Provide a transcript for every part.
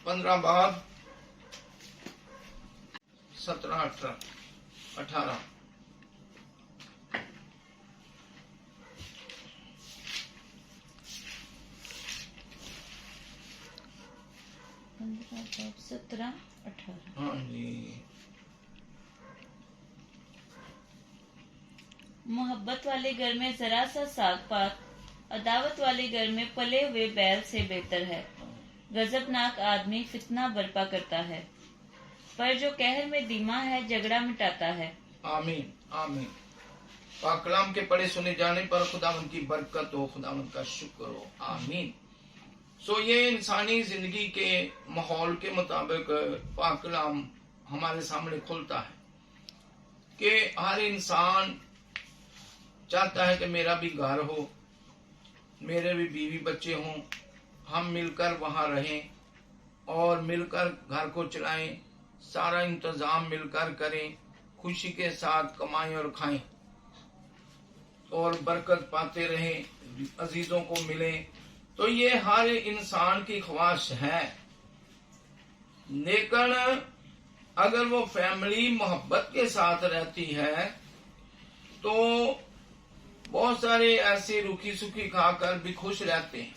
15 बाद 17 18 17 18। हाँ जी। मोहब्बत वाले घर में जरा सा साग पात अदावत वाले घर में पले हुए बैल से बेहतर है। गजबनाक आदमी फितना बर्पा करता है, पर जो कहर में धीमा है झगड़ा मिटाता है। आमीन आमीन। पाक कलाम के पढ़े सुने जाने पर खुदावंद की बरकत हो, खुदावंद का शुक्र हो। आमीन। सो ये इंसानी जिंदगी के माहौल के मुताबिक पाक कलाम हमारे सामने खुलता है कि हर इंसान चाहता है कि मेरा भी घर हो, मेरे भी बीवी बच्चे हों, हम मिलकर वहां रहें और मिलकर घर को चलाएं, सारा इंतजाम मिलकर करें, खुशी के साथ कमाएं और खाएं और बरकत पाते रहें, अजीजों को मिलें। तो ये हर इंसान की ख्वाहिश है। लेकिन अगर वो फैमिली मोहब्बत के साथ रहती है तो बहुत सारे ऐसे रूखी सूखी खाकर भी खुश रहते हैं।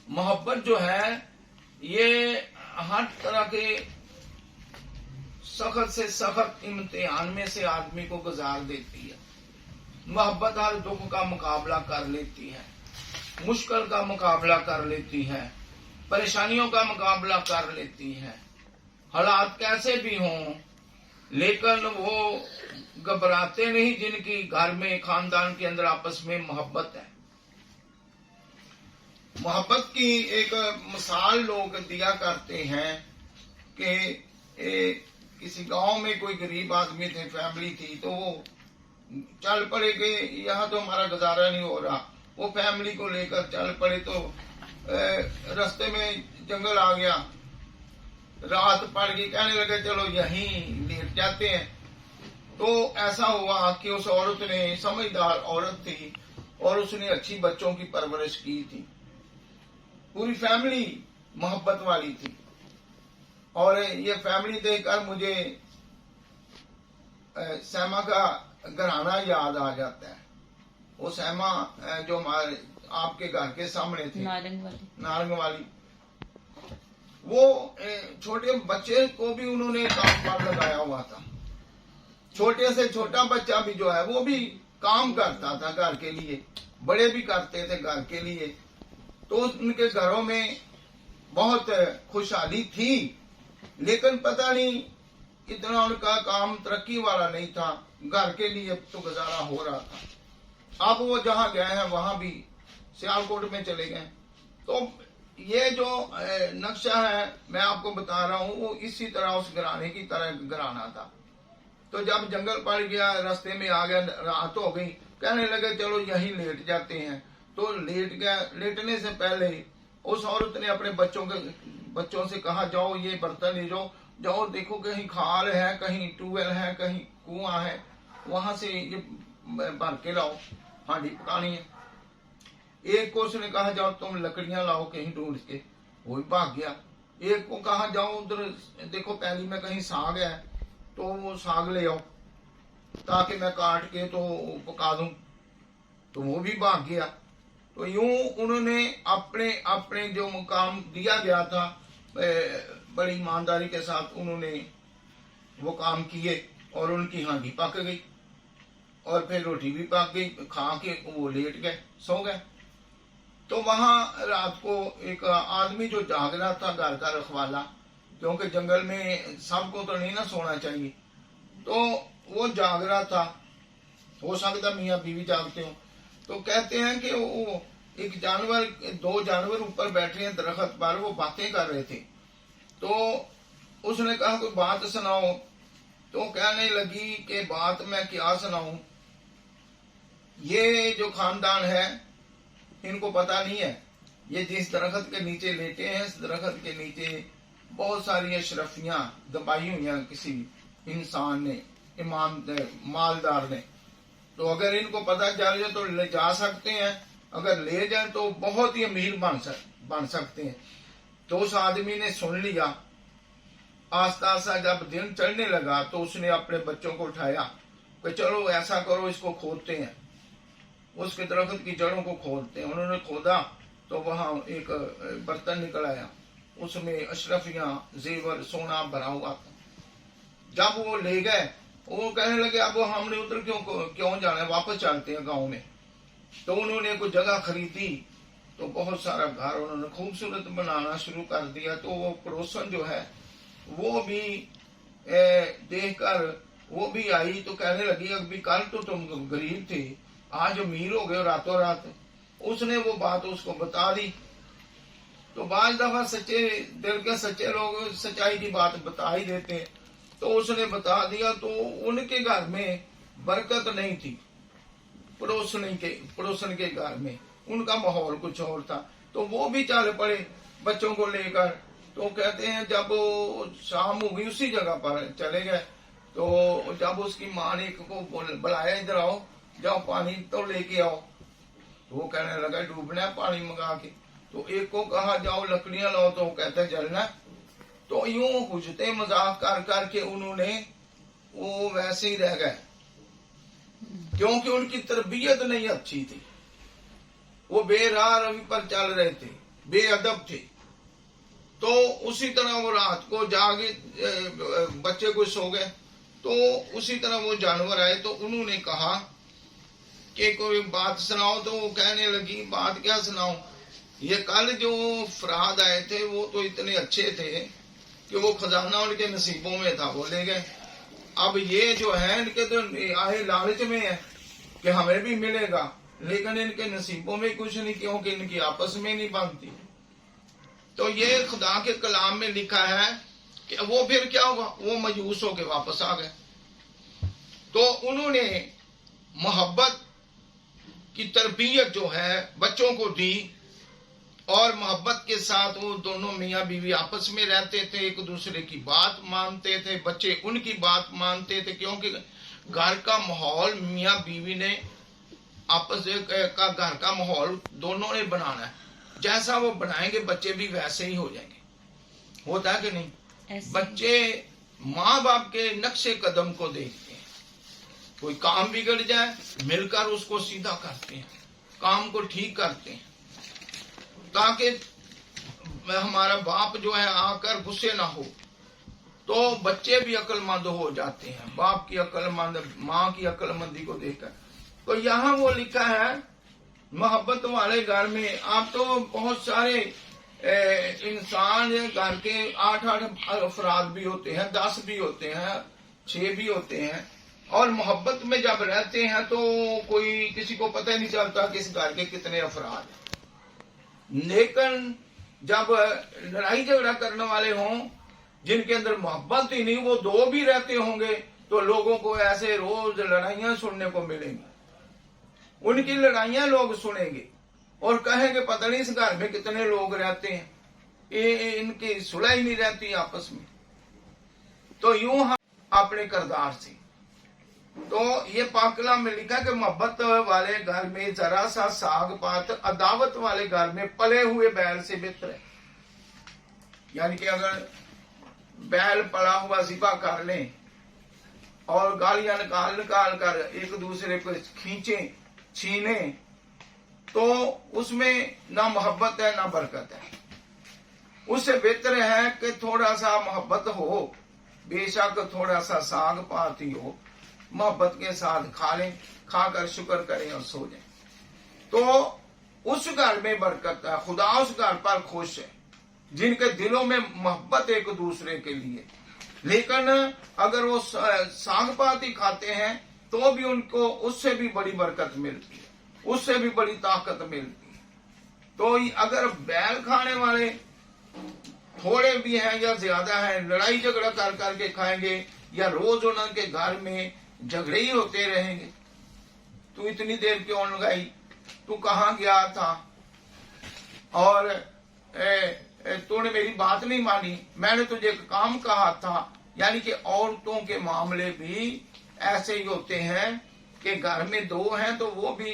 मोहब्बत जो है ये हर तरह के सख्त से सख्त इम्तिहान में से आदमी को गुजार देती है। मोहब्बत हर दुख का मुकाबला कर लेती है, मुश्किल का मुकाबला कर लेती है, परेशानियों का मुकाबला कर लेती है। हालात कैसे भी हों, लेकिन वो घबराते नहीं जिनकी घर में खानदान के अंदर आपस में मोहब्बत है। मोहब्बत की एक मिसाल लोग दिया करते हैं कि किसी गांव में कोई गरीब आदमी थे, फैमिली थी, तो वो चल पड़े कि यहाँ तो हमारा गुजारा नहीं हो रहा। वो फैमिली को लेकर चल पड़े तो रास्ते में जंगल आ गया, रात पड़ गई, कहने लगे चलो यहीं लेट जाते हैं। तो ऐसा हुआ कि उस औरत ने, समझदार औरत थी और उसने अच्छी बच्चों की परवरिश की थी, पूरी फैमिली मोहब्बत वाली थी। और ये फैमिली देखकर मुझे सैमा का घराना याद आ जाता है। वो सैमा जो हमारे आपके घर के सामने थी, नारंग वाली, वो छोटे बच्चे को भी उन्होंने काम पर लगाया हुआ था। छोटे से छोटा बच्चा भी जो है वो भी काम करता था घर के लिए, बड़े भी करते थे घर के लिए। तो उनके घरों में बहुत खुशहाली थी, लेकिन पता नहीं इतना उनका काम तरक्की वाला नहीं था, घर के लिए तो गुजारा हो रहा था। अब वो जहाँ गए हैं वहां भी सियालकोट में चले गए। तो ये जो नक्शा है मैं आपको बता रहा हूँ, वो इसी तरह उस घराने की तरह घराना था। तो जब जंगल पड़ गया, रास्ते में आ गया, रात हो गई, कहने लगे चलो यहीं लेट जाते हैं। तो लेट गया। लेटने से पहले उस औरत ने अपने बच्चों से कहा जाओ ये बर्तन ले जाओ, जाओ देखो कहीं खाल है, कहीं ट्यूबवेल है, कहीं कुआं है, वहां से ये भर के लाओ, हांडी पकानी है। एक को उसने कहा जाओ तुम लकड़ियां लाओ कहीं ढूंढ के, वो भी भाग गया। एक को कहा जाओ उधर देखो पैली में कहीं साग है, तो वो साग ले आओ ताकि मैं काट के तो पका दूं, तो वो भी भाग गया। तो यूं उन्होंने अपने अपने जो मुकाम दिया गया था बड़ी ईमानदारी के साथ उन्होंने वो काम किए और उनकी हांडी पक गई और फिर रोटी भी पक गई, खा के वो लेट गए, सो गए। तो वहां रात को एक आदमी जो जाग रहा था, घर का रखवाला, क्योंकि जंगल में सबको तो नहीं ना सोना चाहिए, तो वो जाग रहा था। हो सकता मियाँ बीवी जागते हो। तो कहते हैं कि वो एक जानवर, दो जानवर ऊपर बैठे हैं दरख्त पर, वो बातें कर रहे थे। तो उसने कहा कोई बात सुनाओ। तो कहने लगी कि बात मैं क्या सुनाऊं, ये जो खानदान है इनको पता नहीं है, ये जिस दरख्त के नीचे लेटे हैं, इस दरख्त के नीचे बहुत सारी अशरफियां दबाई हुई हैं किसी इंसान ने, ईमान मालदार ने। तो अगर इनको पता चल जाए तो ले जा सकते हैं, अगर ले जाए तो बहुत ही अमीर बन सकते हैं। तो उस आदमी ने सुन लिया। आस्ता आस्ता जब दिन चढ़ने लगा तो उसने अपने बच्चों को उठाया कि चलो ऐसा करो, इसको खोदते हैं, उसके दरख्त की जड़ों को खोदते हैं। उन्होंने खोदा तो वहां एक बर्तन निकल आया, उसमें अशरफियां, जेवर, सोना भरा हुआ था। जब वो ले गए, वो कहने लगे अब हमने उधर क्यों जाना है, वापस चलते हैं गांव में। तो उन्होंने कोई जगह खरीदी, तो बहुत सारा घर उन्होंने खूबसूरत बनाना शुरू कर दिया। तो वो पड़ोसन जो है वो भी देखकर वो भी आई, तो कहने लगी अभी कल तो तुम गरीब थे, आज अमीर हो गए रातों रात। उसने वो बात उसको बता दी। तो बाज दफा सच्चे दिल के सच्चे लोग सच्चाई की बात बता ही देते हैं। तो उसने बता दिया, तो उनके घर में बरकत नहीं थी, पड़ोसन के घर में उनका माहौल कुछ और था। तो वो भी चल पड़े बच्चों को लेकर। तो कहते हैं जब शाम हो गई उसी जगह पर चले गए। तो जब उसकी माँ ने एक को बुलाया, इधर आओ, जाओ पानी तो लेके आओ। तो वो कहने लगा डूबना है पानी मंगा के। तो एक को कहा जाओ लकड़ियां लाओ, तो वो कहता है जलना। तो यूं हुजते मजाक कर करके उन्होंने वो वैसे ही रह गए, क्योंकि उनकी तरबियत नहीं अच्छी थी। वो बेराह रवि पर चल रहे थे, बेअदब थे। तो उसी तरह वो रात को जागे, बच्चे को सो गए। तो उसी तरह वो जानवर आए, तो उन्होंने कहा कि कोई बात सुनाओ। तो वो कहने लगी बात क्या सुनाऊं, ये कल जो फराद आए थे वो तो इतने अच्छे थे कि वो खजाना उनके नसीबों में था, वो ले गए। अब ये जो है इनके तो आए लालच में है कि हमें भी मिलेगा, लेकिन इनके नसीबों में कुछ नहीं, क्योंकि इनकी आपस में नहीं बनती। तो ये खुदा के कलाम में लिखा है कि वो फिर क्या हुआ, वो मयूस होके वापस आ गए। तो उन्होंने मोहब्बत की तरबियत जो है बच्चों को दी, और मोहब्बत के साथ वो दोनों मियाँ बीवी आपस में रहते थे, एक दूसरे की बात मानते थे, बच्चे उनकी बात मानते थे, क्योंकि घर का माहौल मियाँ बीवी ने आपस का घर का माहौल दोनों ने बनाना है। जैसा वो बनाएंगे बच्चे भी वैसे ही हो जाएंगे। होता है कि नहीं? बच्चे माँ बाप के नक्शे कदम को देखते हैं। कोई काम बिगड़ जाए मिलकर उसको सीधा करते हैं, काम को ठीक करते हैं, ताकि हमारा बाप जो है आकर गुस्से ना हो। तो बच्चे भी अक्लमंद हो जाते हैं, बाप की अक्लमंद, माँ की अक्लमंदी को देखकर। तो यहाँ वो लिखा है मोहब्बत वाले घर में। आप तो बहुत सारे इंसान घर के 8-8 अफराद भी होते हैं, 10 भी होते हैं, 6 भी होते हैं, और मोहब्बत में जब रहते हैं तो कोई किसी को पता ही नहीं चलता कि इस घर के कितने अफराद हैं। लेकिन जब लड़ाई झगड़ा करने वाले हों, जिनके अंदर मोहब्बत ही नहीं, वो 2 भी रहते होंगे, तो लोगों को ऐसे रोज लड़ाइयां सुनने को मिलेंगी। उनकी लड़ाइयां लोग सुनेंगे और कहेंगे पता नहीं इस घर में कितने लोग रहते हैं, ये इनकी सुलह ही नहीं रहती आपस में। तो यूं हम अपने किरदार से, तो ये पाकला में लिखा कि मोहब्बत वाले घर में जरा सा साग पात अदावत वाले घर में पले हुए बैल से बेहतर है। यानी कि अगर बैल पड़ा हुआ ज़िबा कर लें और गालियां निकाल कर एक दूसरे को खींचे छीने, तो उसमें ना मोहब्बत है ना बरकत है। उससे बेहतर है कि थोड़ा सा मोहब्बत हो, बेशक थोड़ा सा साग पात ही हो, मोहब्बत के साथ खा लें, खाकर शुक्र करें और सो जाएं। तो उस घर में बरकत है, खुदा उस घर पर खुश है जिनके दिलों में मोहब्बत एक दूसरे के लिए। लेकिन अगर वो साग पात ही खाते हैं तो भी उनको उससे भी बड़ी बरकत मिलती है, उससे भी बड़ी ताकत मिलती है। तो अगर बैल खाने वाले थोड़े भी हैं या ज्यादा हैं, लड़ाई झगड़ा कर करके खाएंगे या रोज उनके घर में झगड़े ही होते रहेंगे, तू इतनी देर क्यों लगाई, तू कहाँ गया था, और तूने मेरी बात नहीं मानी, मैंने तुझे काम कहा था। यानी कि औरतों के मामले भी ऐसे ही होते हैं कि घर में 2 हैं तो वो भी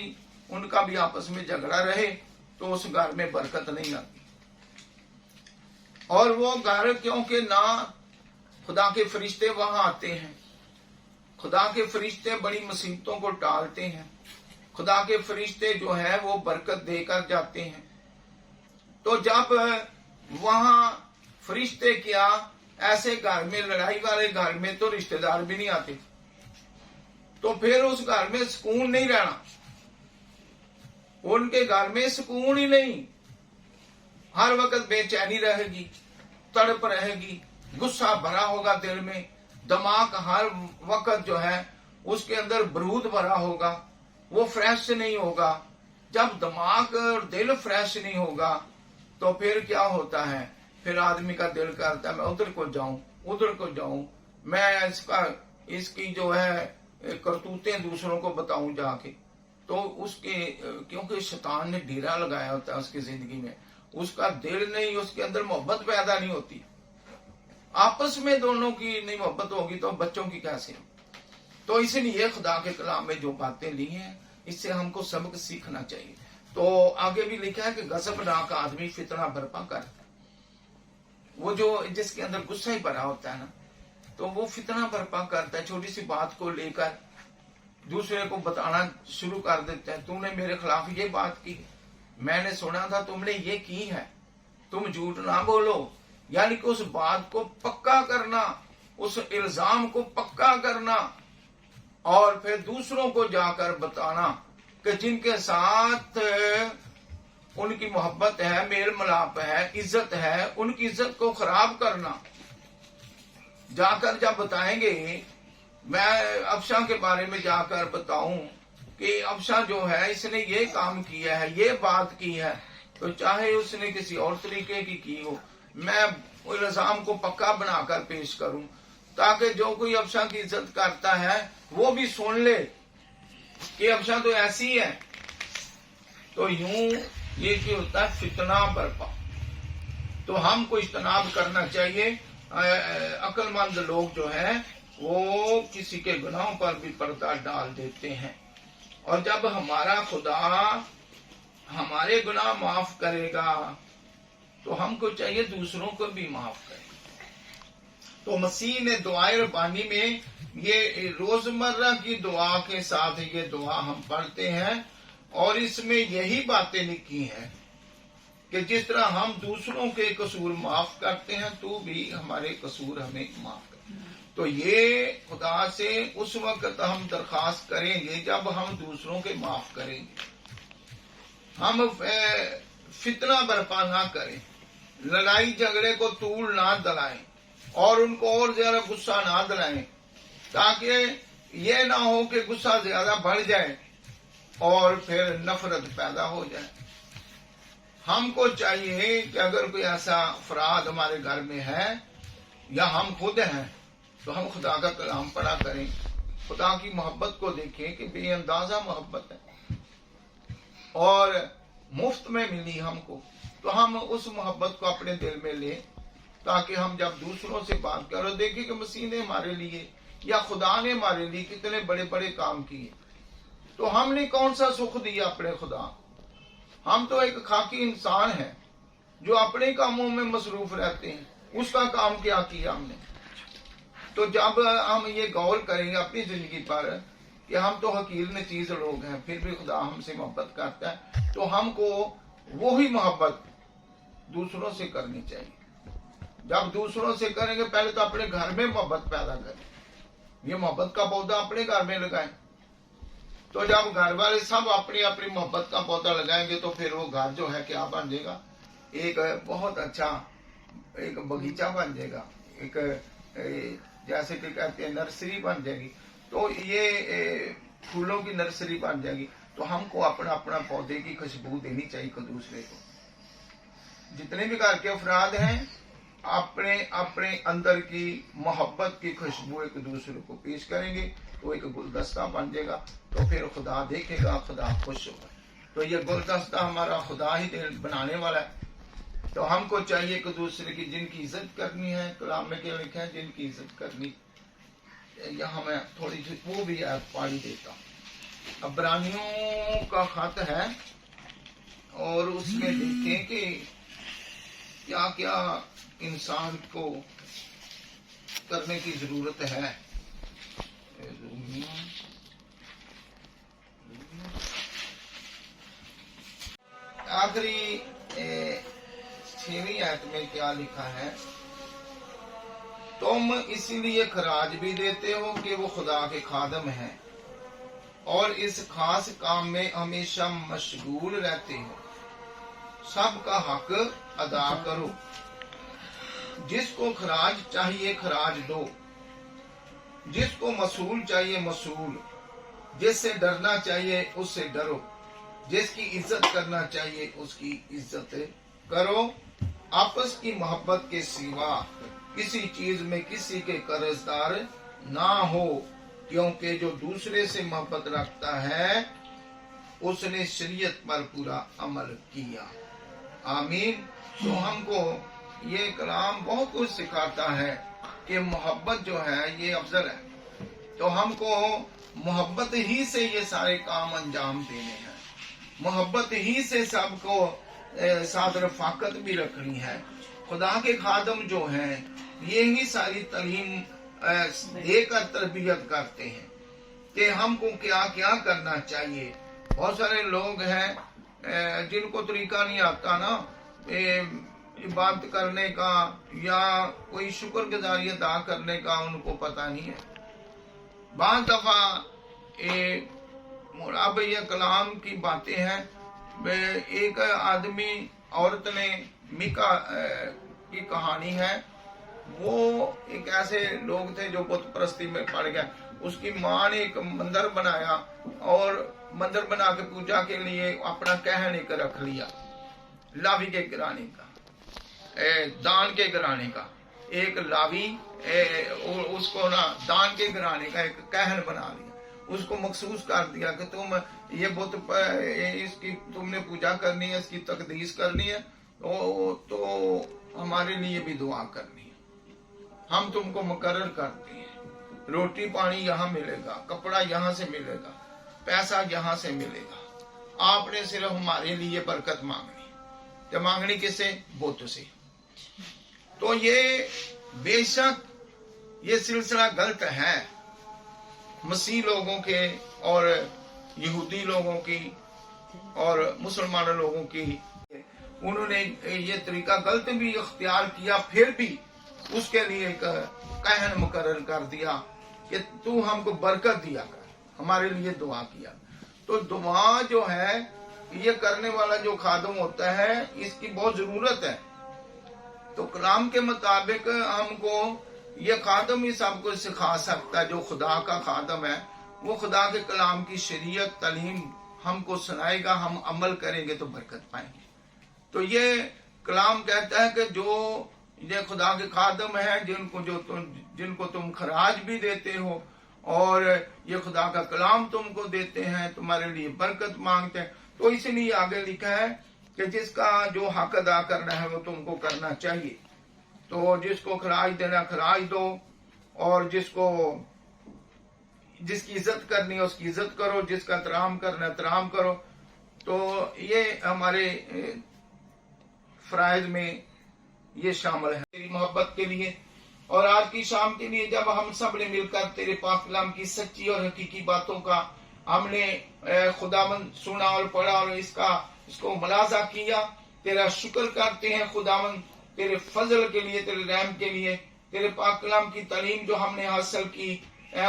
उनका भी आपस में झगड़ा रहे तो उस घर में बरकत नहीं आती। اور वो घर क्योंकि ना खुदा के फरिश्ते वहां आते हैं, खुदा के फरिश्ते बड़ी मुसीबतों को टालते हैं, खुदा के फरिश्ते जो है वो बरकत देकर जाते हैं। तो जब वहां फरिश्ते क्या, ऐसे घर में, लड़ाई वाले घर में तो रिश्तेदार भी नहीं आते, तो फिर उस घर में सुकून नहीं रहना, उनके घर में सुकून ही नहीं, हर वक्त बेचैनी रहेगी, तड़प रहेगी, गुस्सा भरा होगा दिल में, दिमाग हर वक्त जो है उसके अंदर बरूद भरा होगा, वो फ्रेश नहीं होगा। जब दिमाग और दिल फ्रेश नहीं होगा तो फिर क्या होता है, फिर आदमी का दिल करता है मैं उधर को जाऊं, उधर को जाऊं, मैं इसकी जो है करतूतें दूसरों को बताऊं जाके। तो उसके, क्योंकि शैतान ने डेरा लगाया होता है उसकी जिंदगी में, उसका दिल नहीं, उसके अंदर मोहब्बत पैदा नहीं होती, आपस में दोनों की नहीं मोहब्बत होगी तो बच्चों की कैसे। तो इसलिए खुदा के कलाम में जो बातें ली हैं इससे हमको सबक सीखना चाहिए। तो आगे भी लिखा है कि गजबनाक आदमी फितना बर्पा कर, वो जो जिसके अंदर गुस्सा ही भरा होता है ना, तो वो फितना बर्पा करता है, छोटी सी बात को लेकर दूसरे को बताना शुरू कर देता है, तुमने मेरे खिलाफ ये बात की, मैंने सुना था तुमने ये की है, तुम झूठ ना बोलो। यानी कि उस बात को पक्का करना, उस इल्जाम को पक्का करना, और फिर दूसरों को जाकर बताना कि जिनके साथ उनकी मोहब्बत है, मेल मिलाप है, इज्जत है, उनकी इज्जत को खराब करना। जाकर जब बताएंगे, मैं अफशा के बारे में जाकर बताऊं कि अफशा जो है इसने ये काम किया है, ये बात की है, तो चाहे उसने किसी और तरीके की हो, मैं इल्जाम को पक्का बनाकर पेश करूं, ताकि जो कोई अफशा की इज्जत करता है वो भी सुन ले कि अफशा तो ऐसी है। तो यूं ये क्या होता है, फितना बर्पा। तो हमको इज्तनाब करना चाहिए। अक्लमंद लोग जो है वो किसी के गुनाहों पर भी पर्दा डाल देते हैं, और जब हमारा खुदा हमारे गुनाह माफ करेगा तो हमको चाहिए दूसरों को भी माफ करें। तो मसीह ने दुआए रब्बानी में ये रोजमर्रा की दुआ के साथ ये दुआ हम पढ़ते हैं, और इसमें यही बातें लिखी हैं कि जिस तरह हम दूसरों के कसूर माफ करते हैं, तू भी हमारे कसूर हमें माफ कर। तो ये खुदा से उस वक्त हम दरखास्त करेंगे जब हम दूसरों के माफ करेंगे, हम फितना बर्पा ना करें, लड़ाई झगड़े को तूल ना दिलाएं, और उनको और ज्यादा गुस्सा ना दिलाएं, ताकि ये ना हो कि गुस्सा ज्यादा बढ़ जाए और फिर नफरत पैदा हो जाए। हमको चाहिए कि अगर कोई ऐसा अफराद हमारे घर में है या हम खुद हैं, तो हम खुदा का कलाम पढ़ा करें, खुदा की मोहब्बत को देखें कि बेअंदाजा मोहब्बत है और मुफ्त में मिली हमको, तो हम उस मोहब्बत को अपने दिल में लें, ताकि हम जब दूसरों से बात करें, देखें कि मसीह ने हमारे लिए या खुदा ने हमारे लिए कितने बड़े बड़े काम किए। तो हमने कौन सा सुख दिया अपने खुदा, हम तो एक खाकी इंसान हैं जो अपने कामों में मसरूफ रहते हैं, उसका काम क्या किया हमने। तो जब हम ये गौर करेंगे अपनी जिंदगी पर कि हम तो हकीर नचीज लोग हैं, फिर भी खुदा हमसे मोहब्बत करता है, तो हमको वही मोहब्बत दूसरों से करनी चाहिए। जब दूसरों से करेंगे, पहले तो अपने घर में मोहब्बत पैदा करें, ये मोहब्बत का पौधा अपने घर में लगाएं। तो जब घर वाले सब अपनी अपनी मोहब्बत का पौधा लगाएंगे, तो फिर वो घर जो है क्या बन जाएगा, एक बहुत अच्छा एक बगीचा बन जाएगा, एक जैसे कि कहते हैं नर्सरी बन जाएगी। तो ये फूलों की नर्सरी बन जाएगी। तो हमको अपना अपना पौधे की खुशबू देनी चाहिए एक दूसरे को। जितने भी घर के अफराद हैं, अपने अपने अंदर की मोहब्बत की खुशबू एक दूसरे को पेश करेंगे, तो एक गुलदस्ता बन जाएगा। तो फिर खुदा देखेगा, खुदा खुश होगा। तो ये गुलदस्ता हमारा खुदा ही बनाने वाला है। तो हमको चाहिए एक दूसरे की जिनकी इज्जत करनी है, कलाम में क्या लिखा है, जिनकी इज्जत करनी। यहाँ मैं थोड़ी सी वो भी पानी देता हूँ। अब्रानियों का खत है और उसमें देखें कि क्या क्या इंसान को करने की जरूरत है। आखिरी 6वीं आयत में क्या लिखा है, तुम इसीलिए खराज भी देते हो कि वो खुदा के खादम हैं और इस खास काम में हमेशा मशगूल रहते हो। सबका हक अदा करो, जिसको खराज चाहिए खराज दो, जिसको मसूल चाहिए मसूल, जिससे डरना चाहिए उससे डरो, जिसकी इज्जत करना चाहिए उसकी इज्जत करो। आपस की मोहब्बत के सिवा किसी चीज में किसी के कर्जदार ना हो, क्योंकि जो दूसरे से मोहब्बत रखता है उसने शरीयत पर पूरा अमल किया। आमीन। तो हमको ये कलाम बहुत कुछ सिखाता है कि मोहब्बत जो है ये अफजल है। तो हमको मोहब्बत ही से ये सारे काम अंजाम देने हैं, मोहब्बत ही से सबको साथ रफाकत भी रखनी है। खुदा के खादम जो हैं ये ही सारी तालीम देकर तरबियत करते हैं कि हमको क्या क्या करना चाहिए। बहुत सारे लोग हैं जिनको तरीका नहीं आता ना इबादत करने का या कोई शुक्रगुजारी अदा करने का, उनको पता नहीं है। बात दफा अब ये कलाम की बातें हैं। एक आदमी औरत ने मिका की कहानी है। वो एक ऐसे लोग थे जो बुत परस्ती में पड़ गया। उसकी माँ ने एक मंदिर बनाया और मंदिर बना के पूजा के लिए अपना कहन एक रख लिया, लावी के घराने का, दान के घराने का एक लावी, उसको ना दान के घराने का एक कहन बना लिया। उसको मखसूस कर दिया कि तुम ये बुत इसकी तुमने पूजा करनी है, इसकी तकदीस करनी है, तो हमारे लिए भी दुआ करनी है। हम तुमको मुकर्रर करते हैं, रोटी पानी यहाँ मिलेगा, कपड़ा यहाँ से मिलेगा, पैसा यहाँ से मिलेगा। आपने सिर्फ हमारे लिए बरकत मांगनी। तो मांगनी किसे? बुत से। तो ये बेशक ये सिलसिला गलत है मसीह लोगों के और यहूदी लोगों की और मुसलमान लोगों की। उन्होंने ये तरीका गलत भी इख्तियार किया, फिर भी उसके लिए एक कहन मुकर्रर कर दिया कि तू हमको बरकत दिया कर, हमारे लिए दुआ किया। तो दुआ जो है ये करने वाला जो खादम होता है इसकी बहुत जरूरत है। तो कलाम के मुताबिक हमको ये खादम ही सब कुछ सिखा सकता है। जो खुदा का खादम है वो खुदा के कलाम की शरीयत तालीम हमको सुनाएगा, हम अमल करेंगे तो बरकत पाएंगे। तो ये कलाम कहता है कि जो ये खुदा के खादम है जिनको तुम खराज भी देते हो और ये खुदा का कलाम तुमको देते हैं, तुम्हारे लिए बरकत मांगते हैं। तो इसलिए आगे लिखा है कि जिसका जो हक अदा करना है वो तुमको करना चाहिए। तो जिसको खराज देना खराज दो और जिसकी इज्जत करनी है उसकी इज्जत करो, जिसका एहतराम करना एहतराम करो। तो ये हमारे फराइज में ये शामिल है तेरी मोहब्बत के लिए। और आज की शाम के लिए जब हम सब ने मिलकर तेरे पाक कलाम की सच्ची और हकीकी बातों का हमने खुदावंद सुना और पढ़ा और इसको मुलाजा किया, तेरा शुक्र करते हैं खुदावंद तेरे फजल के लिए, तेरे रहम के लिए, तेरे पाक कलाम की तालीम जो हमने हासिल की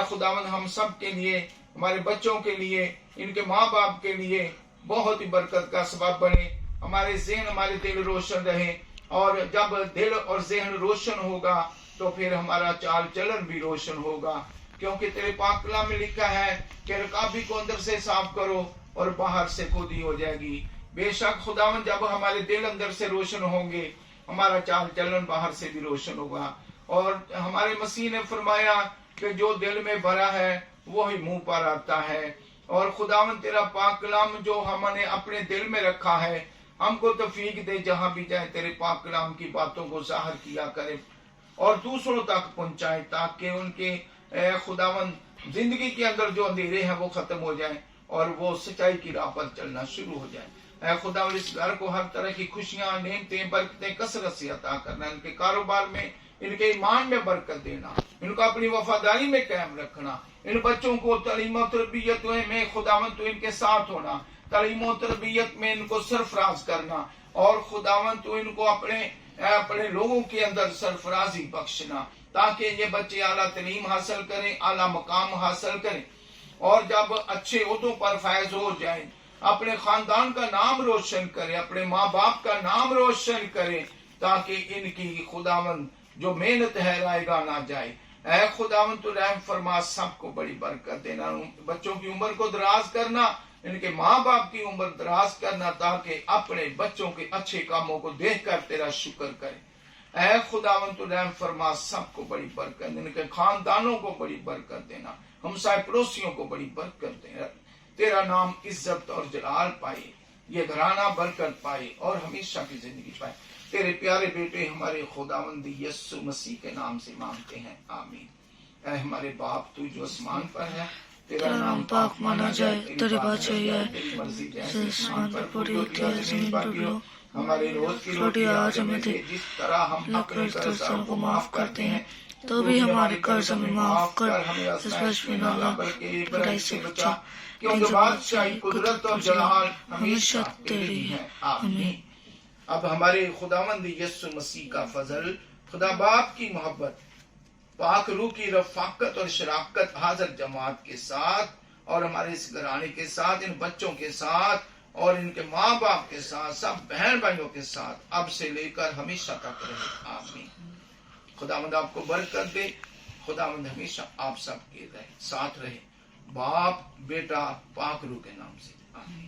खुदावंद हम सब के लिए, हमारे बच्चों के लिए, इनके माँ बाप के लिए बहुत ही बरकत का सबब बने। हमारे ज़हन हमारे दिल रोशन रहे और जब दिल और ज़हन रोशन होगा तो फिर हमारा चाल चलन भी रोशन होगा, क्योंकि तेरे पाक कलाम में लिखा है कि रकाबी को अंदर से साफ करो और बाहर से खुदी हो जाएगी। बेशक खुदावंद जब हमारे दिल अंदर से रोशन होंगे हमारा चाल चलन बाहर से भी रोशन होगा। और हमारे मसीह ने फरमाया कि जो दिल में भरा है वो ही मुंह पर आता है। और खुदावंद तेरा पाक कलाम जो हमने अपने दिल में रखा है हमको तौफीक दे जहां भी जाए तेरे पाक कलाम की बातों को जाहिर किया करे और दूसरों तक पहुंचाए, ताकि उनके खुदावंद जिंदगी के अंदर जो अंधेरे हैं वो खत्म हो जाए और वो सच्चाई की राह पर चलना शुरू हो जाए। اے خدا اس گھر کو ہر طرح کی خوشیاں، نعمتیں، برکتیں کثرت سے عطا کرنا، ان کے کاروبار میں، ان کے ایمان میں برکت دینا، ان کو اپنی وفاداری میں قائم رکھنا، ان بچوں کو تعلیم و تربیت میں خداوند تو ان کے ساتھ ہونا، تعلیم و تربیت میں ان کو سرفراز کرنا، اور خداوند تو ان کو اپنے لوگوں کے اندر سرفرازی بخشنا، تاکہ یہ بچے اعلیٰ تعلیم حاصل کریں، اعلیٰ مقام حاصل کریں، اور جب اچھے عہدوں پر فائز ہو جائیں اپنے خاندان کا نام روشن کریں، اپنے ماں باپ کا نام روشن کریں، تاکہ ان کی خداوند جو محنت ہے رائے گاہ نہ جائے۔ اے خداوند تو رحم فرما، سب کو بڑی برکت دینا، بچوں کی عمر کو دراز کرنا، ان کے ماں باپ کی عمر دراز کرنا، تاکہ اپنے بچوں کے اچھے کاموں کو دیکھ کر تیرا شکر کریں۔ اے خداوند تو رحم فرما، سب کو بڑی برکت دینا، ان کے خاندانوں کو بڑی برکت دینا، ہمسائے پڑوسیوں کو بڑی برکت دینا، تیرا نام عزت اور جلال پائے، یہ گھرانہ برکت پائے اور ہمیشہ کی زندگی پائے۔ تیرے پیارے بیٹے ہمارے خداوند یسوع مسیح کے نام سے مانگتے ہیں، آمین۔ اے ہمارے باپ تو جو آسمان پر ہے، تیرا نام پاک مانا جائے، تیری بادشاہی آئے، تیری مرضی جیسے آسمان پر پوری ہوتی ہے زمین پر بھی ہو۔ ہمارے روز کی روٹی آج ہمیں دے، جس طرح ہم اپنے قرضداروں کو معاف کرتے ہیں تو بھی ہمارے قرض ہمیں معاف کر، اس وجہ میں نہ بلکہ برائی سے بچا، کیونکہ بادشاہی، قدرت اور جلال ہمیشہ تیری ہے، آمین۔ اب ہمارے خداوند یسوع مسیح کا فضل، خدا باپ کی محبت، پاک روح کی رفاقت اور شراکت حاضر جماعت کے ساتھ، اور ہمارے اس گھرانے کے ساتھ، ان بچوں کے ساتھ اور ان کے ماں باپ کے ساتھ، سب بہن بھائیوں کے ساتھ اب سے لے کر ہمیشہ تک رہے، آمین۔ خداوند آپ کو برکت دے، خداوند ہمیشہ آپ سب کے ساتھ رہے، باپ، بیٹا، پاک روح کے نام سے، آمین۔